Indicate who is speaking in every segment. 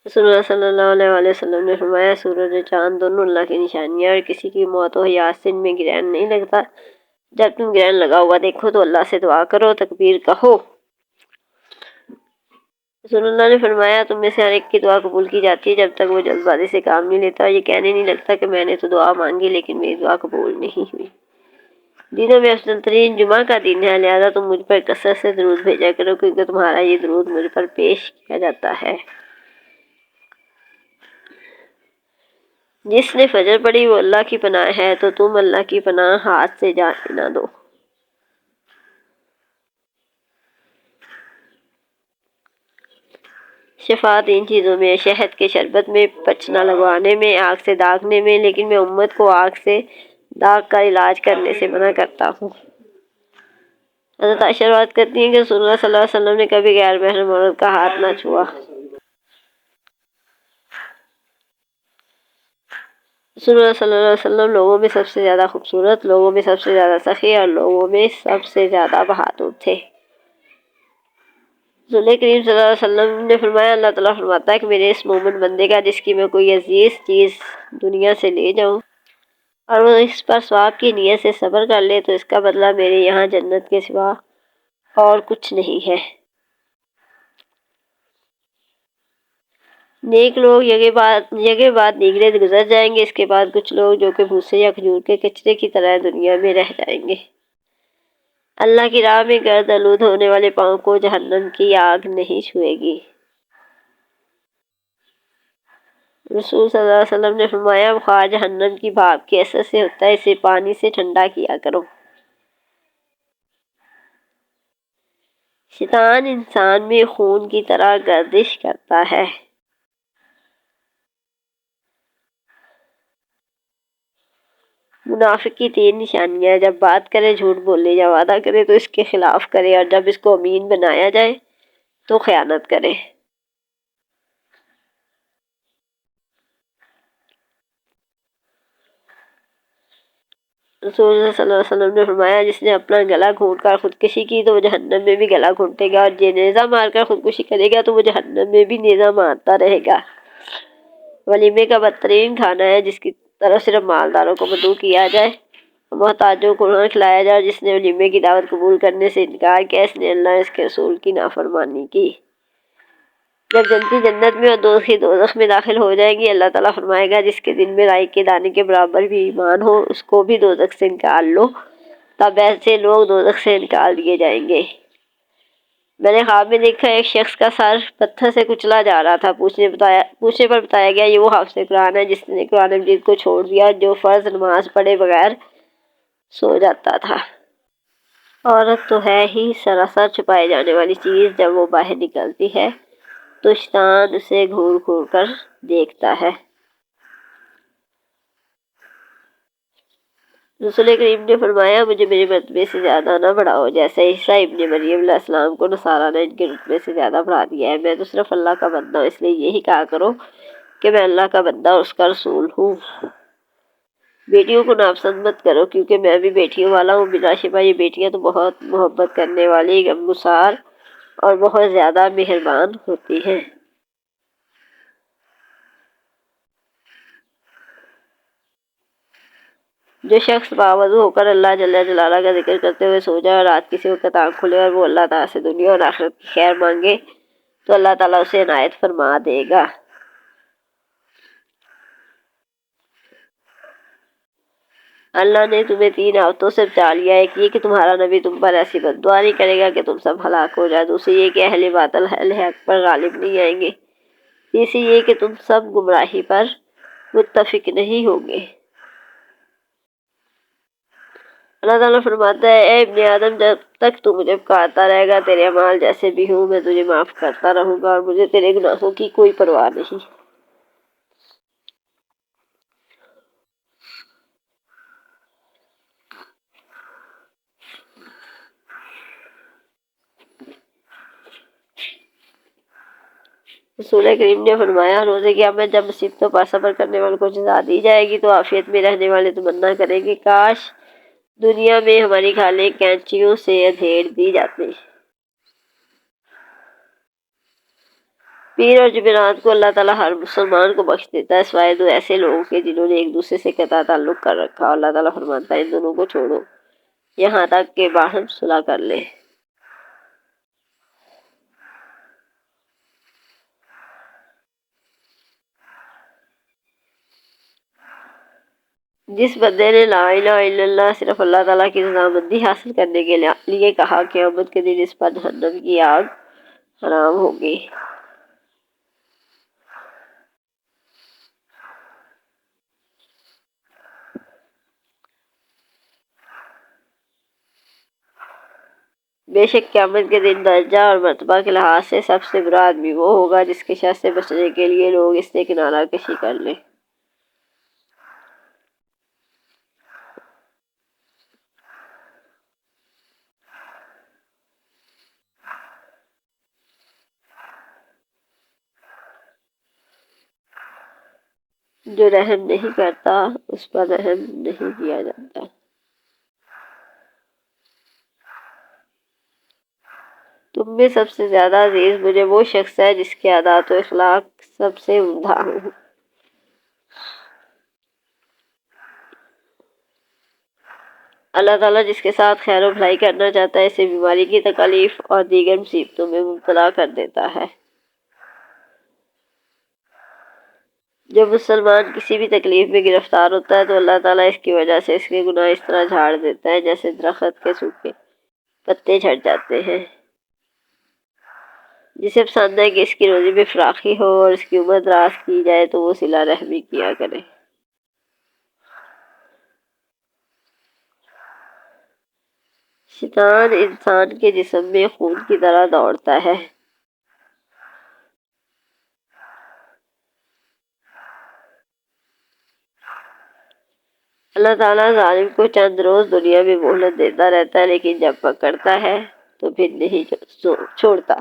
Speaker 1: رسول اللہ صلی اللہ علیہ وآلہ وسلم نے فرمایا سورج اور چاند دونوں اللہ کی نشانیاں، اور کسی کی موت و حیات سے ان میں گرہن نہیں لگتا۔ جب تم گرہن لگا ہوا دیکھو تو اللہ سے دعا کرو، تکبیر کہو۔ رسول اللہ نے فرمایا تم میں سے ہر ایک کی دعا قبول کی جاتی ہے جب تک وہ جلد بازی سے کام نہیں لیتا اور یہ کہنے نہیں لگتا کہ میں نے تو دعا مانگی لیکن میری دعا قبول نہیں ہوئی۔ دینوں میں افضل ترین جمعہ کا دن ہے، لہذا تم مجھ پر کثرت سے درود بھیجا کرو کیونکہ تمہارا یہ درود مجھ پر پیش کیا جاتا ہے۔ جس نے فجر پڑھی وہ اللہ کی پناہ ہے، تو تم اللہ کی پناہ ہاتھ سے جانے نہ دو۔ شفا تین چیزوں میں ہے، شہد کے شربت میں، پچنا لگوانے میں، آگ سے داغنے میں، لیکن میں امت کو آگ سے داغ کا علاج کرنے سے منع کرتا ہوں۔ حضرت عائشہ روایت کرتی ہیں کہ رسول اللہ صلی اللہ علیہ وسلم نے کبھی غیر محرم عورت کا ہاتھ نہ چھوا۔ رسول اللہ صلی اللہ علیہ وسلم لوگوں میں سب سے زیادہ خوبصورت، لوگوں میں سب سے زیادہ سخی اور لوگوں میں سب سے زیادہ بہادر تھے۔ رسول کریم صلی اللہ علیہ وسلم نے فرمایا اللہ تعالیٰ فرماتا ہے کہ میرے اس مومن بندے کا جس کی میں کوئی عزیز چیز دنیا سے لے جاؤں اور وہ اس پر ثواب کی نیت سے صبر کر لے تو اس کا بدلہ میرے یہاں جنت کے سوا اور کچھ نہیں ہے۔ نیک لوگ یگے بعد دیگرے گزر جائیں گے، اس کے بعد کچھ لوگ جو کہ بھوسے یا کھجور کے کچرے کی طرح دنیا میں رہ جائیں گے۔ اللہ کی راہ میں گرد آلود ہونے والے پاؤں کو جہنم کی آگ نہیں چھوئے گی۔ رسول صلی اللہ علیہ وسلم نے فرمایا بخار جہنم کی بھاپ کے اثر سے ہوتا ہے، اسے پانی سے ٹھنڈا کیا کرو۔ شیطان انسان میں خون کی طرح گردش کرتا ہے۔ منافق کی تین نشانیاں، جب بات کرے جھوٹ بولے، یا وعدہ کرے تو اس کے خلاف کرے، اور جب اس کو امین بنایا جائے تو خیانت کرے۔ رسول اللہ صلی اللہ علیہ وسلم نے فرمایا جس نے اپنا گلا گھونٹ کر خودکشی کی تو وہ جہنم میں بھی گلا گھونٹے گا، اور جو نیزہ مار کر خودکشی کرے گا تو وہ جہنم میں بھی نیزہ مارتا رہے گا۔ ولیمے کا بدترین کھانا ہے جس کی طرف صرف مالداروں کو مدعو کیا جائے، محتاجوں کو نہ کھلایا جائے، اور جس نے ولیمے کی دعوت قبول کرنے سے انکار کیا اس نے اللہ اور اس کے رسول کی نافرمانی کی۔ جب جنتی جنت میں اور دوزخی دوزخ میں داخل ہو جائیں گی اللہ تعالیٰ فرمائے گا جس کے دل میں رائی کے دانے کے برابر بھی ایمان ہو اس کو بھی دوزخ سے نکال لو، تب ایسے لوگ دوزخ سے نکال دیے جائیں گے۔ میں نے خواب میں دیکھا ایک شخص کا سر پتھر سے کچلا جا رہا تھا، پوچھنے پر بتایا گیا یہ وہ حافظ قرآن ہے جس نے قرآن مجید کو چھوڑ دیا جو فرض نماز پڑھے بغیر سو جاتا تھا۔ عورت تو ہے ہی سراسر چھپائے جانے والی چیز، جب وہ باہر نکلتی ہے تو شیطان اسے گھور گھور کر دیکھتا ہے۔ رسول کریم نے فرمایا مجھے میرے مرتبے سے زیادہ نہ بڑھاؤ، جیسے عیسیٰ ابن مریم علیہ السلام کو نصارہ نے ان کے رتبے سے زیادہ بڑھا دیا ہے۔ میں تو صرف اللہ کا بندہ ہوں، اس لیے یہی کہا کرو کہ میں اللہ کا بندہ اور اس کا رسول ہوں۔ بیٹیوں کو ناپسند مت کرو کیونکہ میں بھی بیٹیوں والا ہوں، بلا شبہ یہ بیٹیاں تو بہت محبت کرنے والی، غمگسار اور بہت زیادہ مہربان ہوتی ہیں۔ جو شخص باوضو ہو کر اللہ جل جلالہ کا ذکر کرتے ہوئے سو جائے اور رات کسی وقت آنکھ کھلے اور وہ اللہ تعالیٰ سے دنیا اور آخرت کی خیر مانگے تو اللہ تعالیٰ اسے عنایت فرما دے گا۔ اللہ نے تمہیں تین آفتوں سے بچا لیا، ایک یہ کہ تمہارا نبی تم پر ایسی بد دعا نہیں کرے گا کہ تم سب ہلاک ہو جائے، دوسری یہ کہ اہل باطل اہل حق پر غالب نہیں آئیں گے، تیسری یہ کہ تم سب گمراہی پر متفق نہیں ہوں گے۔ اللہ تعالیٰ فرماتا ہے اے ابن آدم جب تک تو مجھے پکارتا رہے گا تیرے اعمال جیسے بھی ہوں میں تجھے معاف کرتا رہوں گا اور مجھے تیرے گناہوں کی کوئی پرواہ نہیں۔ رسول کریم نے فرمایا روز قیامت جب مصیبتوں پر صبر کرنے والوں کو جزا دی جائے گی تو عافیت میں رہنے والے تمنا کریں گے کاش دنیا میں ہماری کھالیں کینچیوں سے ادھیڑ دی جاتی۔ پیر اور جمعرات کو اللہ تعالیٰ ہر مسلمان کو بخش دیتا ہے سوائے دو ایسے لوگوں کے جنہوں نے ایک دوسرے سے قطع تعلق کر رکھا۔ اللہ تعالیٰ فرماتا ہے ان دونوں کو چھوڑو یہاں تک کہ باہم صلح کر لیں۔ جس بندے نے لا الہ الا اللہ صرف اللہ تعالیٰ کی رضامندی حاصل کرنے کے لیے کہا، قیامت کے دن اس پر جہنم کی آگ حرام ہوگی۔ بے شک قیامت کے دن درجہ اور مرتبہ کے لحاظ سے سب سے برا آدمی وہ ہوگا جس کے شر سے بچنے کے لیے لوگ اس سے کنارہ کشی کر لیں۔ جو رحم نہیں کرتا اس پر رحم نہیں کیا جاتا۔ تم میں سب سے زیادہ عزیز مجھے وہ شخص ہے جس کے عادات و اخلاق سب سے عمدہ ہوں۔ اللہ تعالیٰ جس کے ساتھ خیر و بھلائی کرنا چاہتا ہے اسے بیماری کی تکلیف اور دیگر مصیبتوں میں مبتلا کر دیتا ہے۔ جب مسلمان کسی بھی تکلیف میں گرفتار ہوتا ہے تو اللہ تعالیٰ اس کی وجہ سے اس کے گناہ اس طرح جھاڑ دیتا ہے جیسے درخت کے سوکھے پتے جھڑ جاتے ہیں۔ جسے پسند ہے کہ اس کی روزی میں فراخی ہو اور اس کی عمر دراز کی جائے تو وہ صلہ رحمی کیا کرے۔ شیطان انسان کے جسم میں خون کی طرح دوڑتا ہے۔ اللہ تعالیٰ ظالم کو چند روز دنیا میں مہلت دیتا رہتا ہے لیکن جب پکڑتا ہے تو پھر نہیں چھوڑتا۔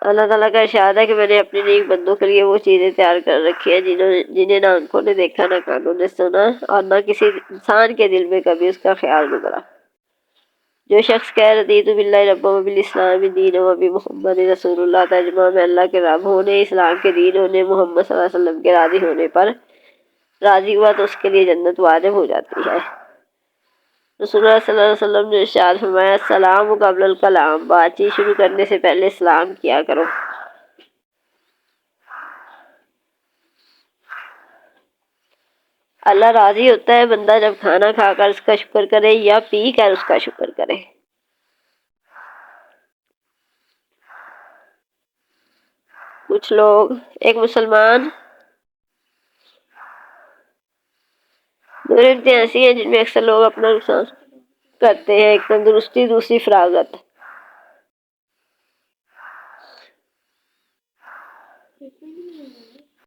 Speaker 1: اللہ تعالیٰ کا ارشاد ہے کہ میں نے اپنے نیک بندوں کے لیے وہ چیزیں تیار کر رکھی ہیں جنہیں نہ آنکھوں نے دیکھا نہ کانوں نے سنا اور نہ کسی انسان کے دل میں کبھی اس کا خیال گزرا۔ جو شخص کہہ رضیت باللہ ربا وبالاسلام دینا وبمحمد رسول اللہ، ترجمہ میں اللہ کے رب ہونے، اسلام کے دین ہونے، محمد صلی اللہ علیہ وسلم کے راضی ہونے پر راضی ہوا تو اس کے لیے جنت واجب ہو جاتی ہے۔ رسول اللہ صلی اللہ علیہ وسلم نے ارشاد فرمایا، السلام قبل الکلام، بات چیت شروع کرنے سے پہلے سلام کیا کرو۔ اللہ راضی ہوتا ہے بندہ جب کھانا کھا کر اس کا شکر کرے یا پی کر اس کا شکر کرے۔ کچھ لوگ ایک مسلمان دو نعمتیں ایسی ہیں جن میں اکثر لوگ اپنا نقصان کرتے ہیں، ایک تندرستی، دوسری فراغت۔